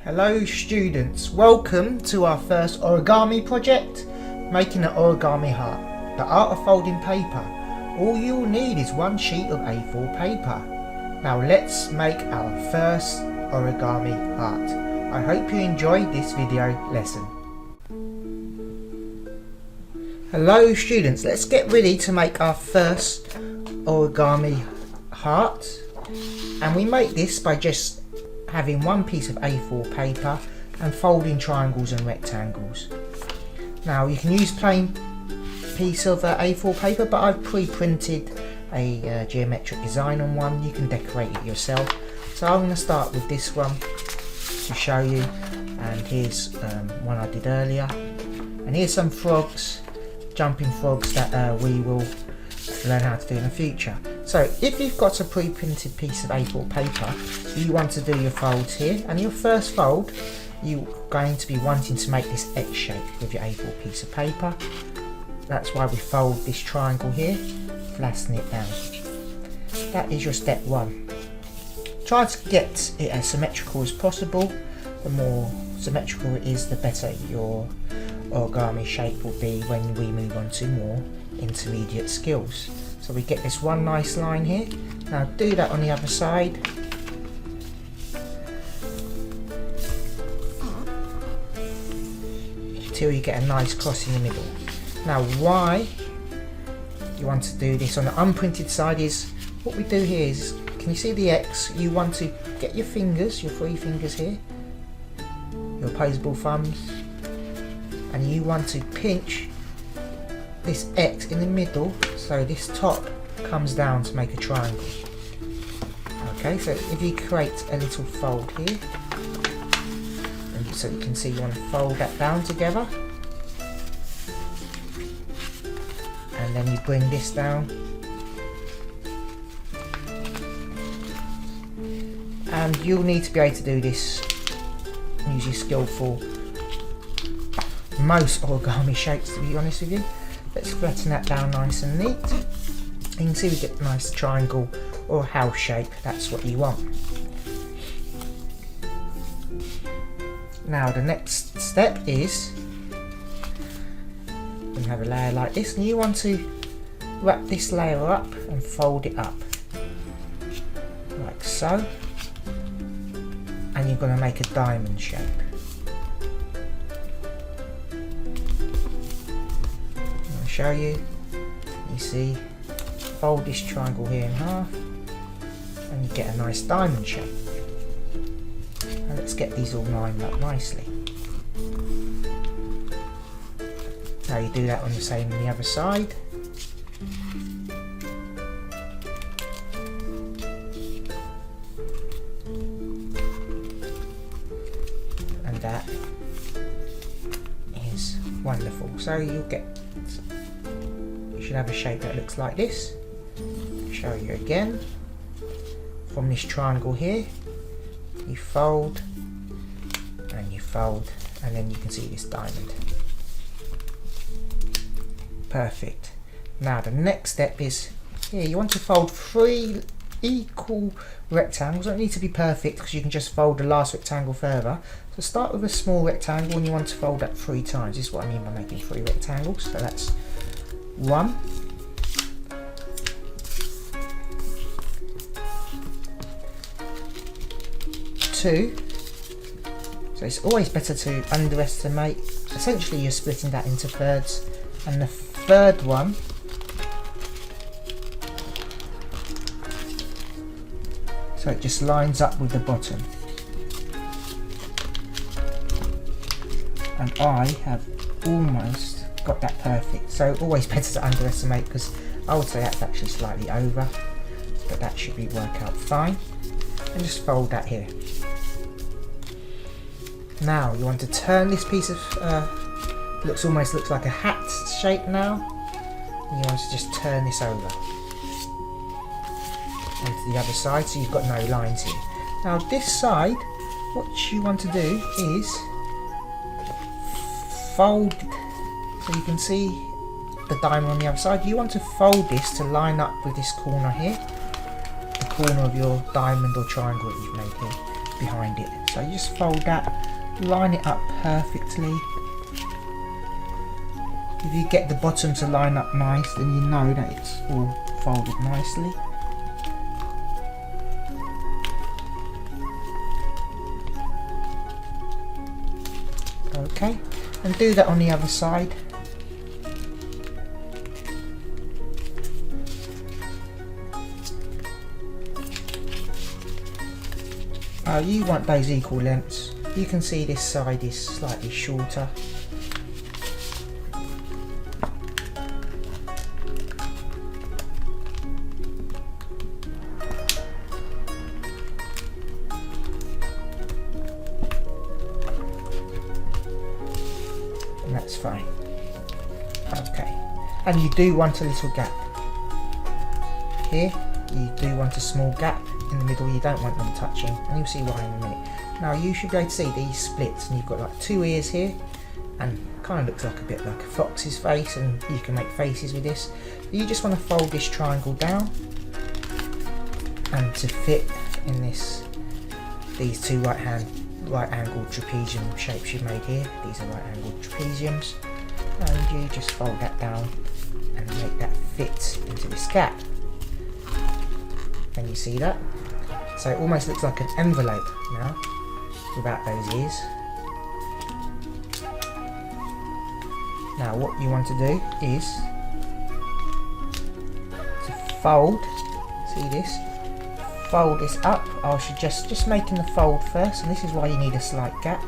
Hello students, welcome to our first origami project, making an origami heart. The art of folding paper. All you'll need is one sheet of A4 paper. Now let's make our first origami heart. I hope you enjoyed this video lesson. Hello students, let's get ready to make our first origami heart. And we make this by just having one piece of A4 paper and folding triangles and rectangles. Now you can use plain piece of A4 paper, but I've pre-printed a geometric design on one. You can decorate it yourself. So I'm going to start with this one to show you, and here's one I did earlier, and here's some frogs, jumping frogs that we will learn how to do in the future. So if you've got a pre-printed piece of A4 paper, you want to do your folds here, and your first fold you're going to be wanting to make this X shape with your A4 piece of paper. That's why we fold this triangle here, flatten it down. That is your step one. Try to get it as symmetrical as possible. The more symmetrical it is, the better your origami shape will be when we move on to more intermediate skills. So we get this one nice line here. Now do that on the other side. Till you get a nice cross in the middle. Now why you want to do this on the unprinted side is, what we do here is, can you see the X? You want to get your fingers, your three fingers here, your opposable thumbs, and you want to pinch this X in the middle so this top comes down to make a triangle. Okay, so if you create a little fold here, and so you can see you want to fold that down together, and then you bring this down, and you'll need to be able to do this using skillful most origami shapes, to be honest with you. Let's flatten that down nice and neat. You can see we get a nice triangle or house shape, that's what you want. Now the next step is, you have a layer like this, and you want to wrap this layer up and fold it up like so, and you're going to make a diamond shape. I'll show you. You see, fold this triangle here in half and you get a nice diamond shape. And let's get these all lined up nicely. Now you do that on the same on the other side. And that is wonderful. So you should have a shape that looks like this. I'll show you again. From this triangle here, you fold and you fold, and then you can see this diamond. Perfect. Now the next step is here, you want to fold 3 equal rectangles. Don't need to be perfect because you can just fold the last rectangle further. So start with a small rectangle and you want to fold that 3 times. This is what I mean by making 3 rectangles. So that's 1, 2. So it's always better to underestimate. Essentially you're splitting that into thirds, and the third one so it just lines up with the bottom. And I have almost got that perfect. So always better to underestimate, because I would say that's actually slightly over, but that should work out fine. And just fold that here. Now you want to turn this piece of almost looks like a hat shape now. And you want to just turn this over onto the other side, so you've got no lines here. Now this side, what you want to do is fold, so you can see the diamond on the other side. You want to fold this to line up with this corner here, the corner of your diamond or triangle that you've made here. behind it. So you just fold that, line it up perfectly. If you get the bottom to line up nice, then you know that it's all folded nicely. Okay, and do that on the other side. You want those equal lengths. You can see this side is slightly shorter. And that's fine. Okay, and you do want a little gap here. You do want a small gap in the middle. You don't want them touching, and you'll see why in a minute. Now you should be able to see these splits, and you've got like two ears here, and kind of looks like a bit like a fox's face, and you can make faces with this. You just want to fold this triangle down, and to fit in these two right angled trapezium shapes you've made here. These are right angled trapeziums, and you just fold that down and make that fit into this gap. Can you see that? So it almost looks like an envelope now, without those ears. Now what you want to do is to fold, see this? Fold this up. I should just making the fold first, and this is why you need a slight gap.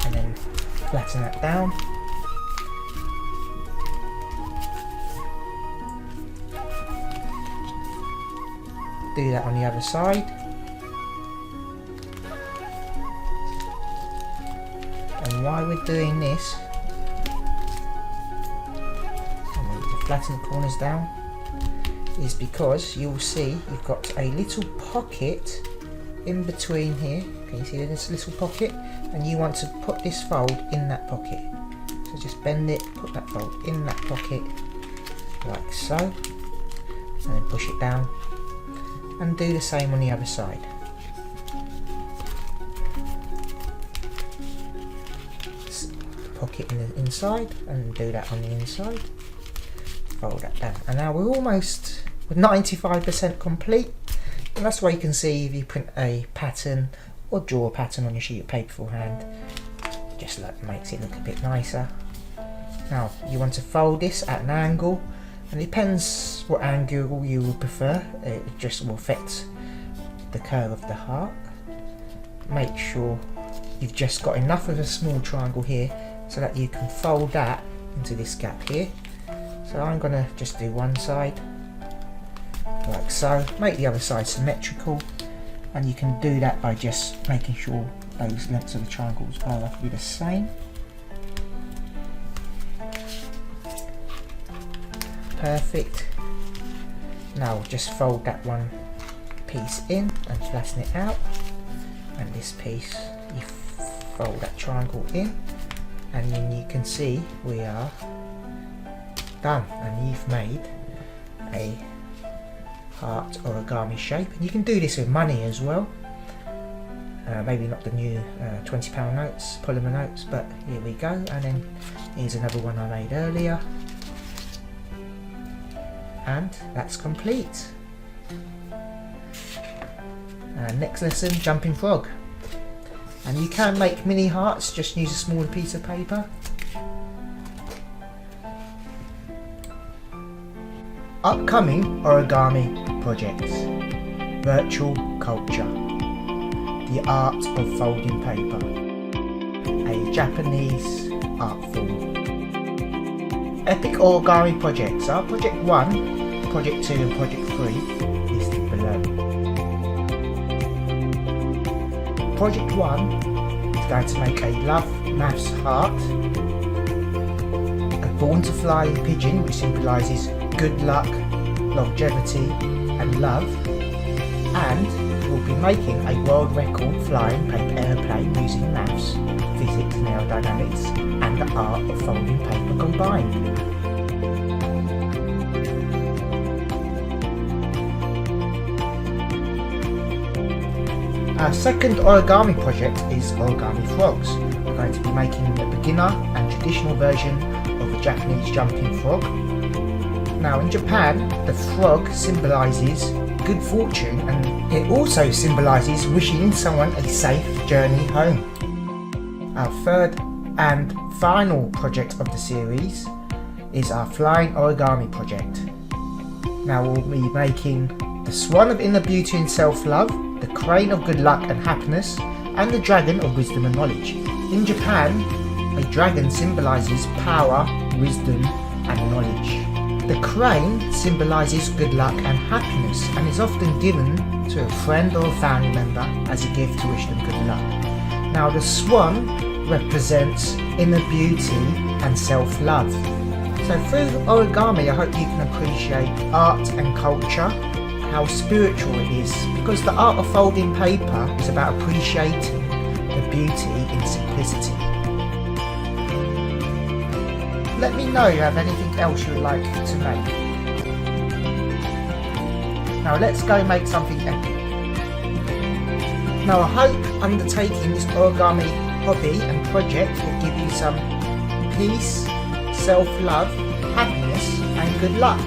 And then flatten that down. Do that on the other side. And why we're doing this, I need to flatten the corners down, is because you'll see you've got a little pocket in between here. Can you see this little pocket? And you want to put this fold in that pocket. So just bend it, put that fold in that pocket, like so, and then push it down. And do the same on the other side. Pocket in the inside, and do that on the inside. Fold that down. And now we're 95% complete. And that's why you can see if you print a pattern or draw a pattern on your sheet of paper for hand, just like makes it look a bit nicer. Now you want to fold this at an angle. And it depends what angle you would prefer, it just will affect the curve of the heart. Make sure you've just got enough of a small triangle here so that you can fold that into this gap here. So I'm going to just do one side, like so. Make the other side symmetrical, and you can do that by just making sure those lengths of the triangles are roughly the same. Perfect. Now just fold that one piece in and flatten it out, and this piece you fold that triangle in, and then you can see we are done, and you've made a heart origami shape. And you can do this with money as well. Maybe not the new £20 notes, polymer notes, but here we go. And then here's another one I made earlier. And that's complete. Next lesson, jumping frog. And you can make mini hearts, just use a smaller piece of paper. Upcoming origami projects. Virtual culture. The art of folding paper. A Japanese art form. Epic origami projects are Project 1, Project 2 and Project 3 listed below. Project 1 is going to make a love maths heart, a born to fly pigeon which symbolises good luck, longevity and love, and we'll be making a world record flying paper airplane using maths, physics and aerodynamics and the art of folding paper combined. Our second origami project is origami frogs. We're going to be making a beginner and traditional version of a Japanese jumping frog. Now in Japan, the frog symbolises good fortune, and it also symbolises wishing someone a safe journey home. Our third and final project of the series is our flying origami project. Now we'll be making the swan of inner beauty and self-love, the crane of good luck and happiness, and the dragon of wisdom and knowledge. In Japan, a dragon symbolises power, wisdom and knowledge. The crane symbolises good luck and happiness and is often given to a friend or a family member as a gift to wish them good luck. Now the swan represents inner beauty and self-love. So through origami, I hope you can appreciate art and culture, how spiritual it is, because the art of folding paper is about appreciating the beauty in simplicity. Let me know if you have anything else you would like to make. Now let's go make something epic. Now I hope undertaking this origami hobby and project will give you some peace, self-love, happiness and good luck.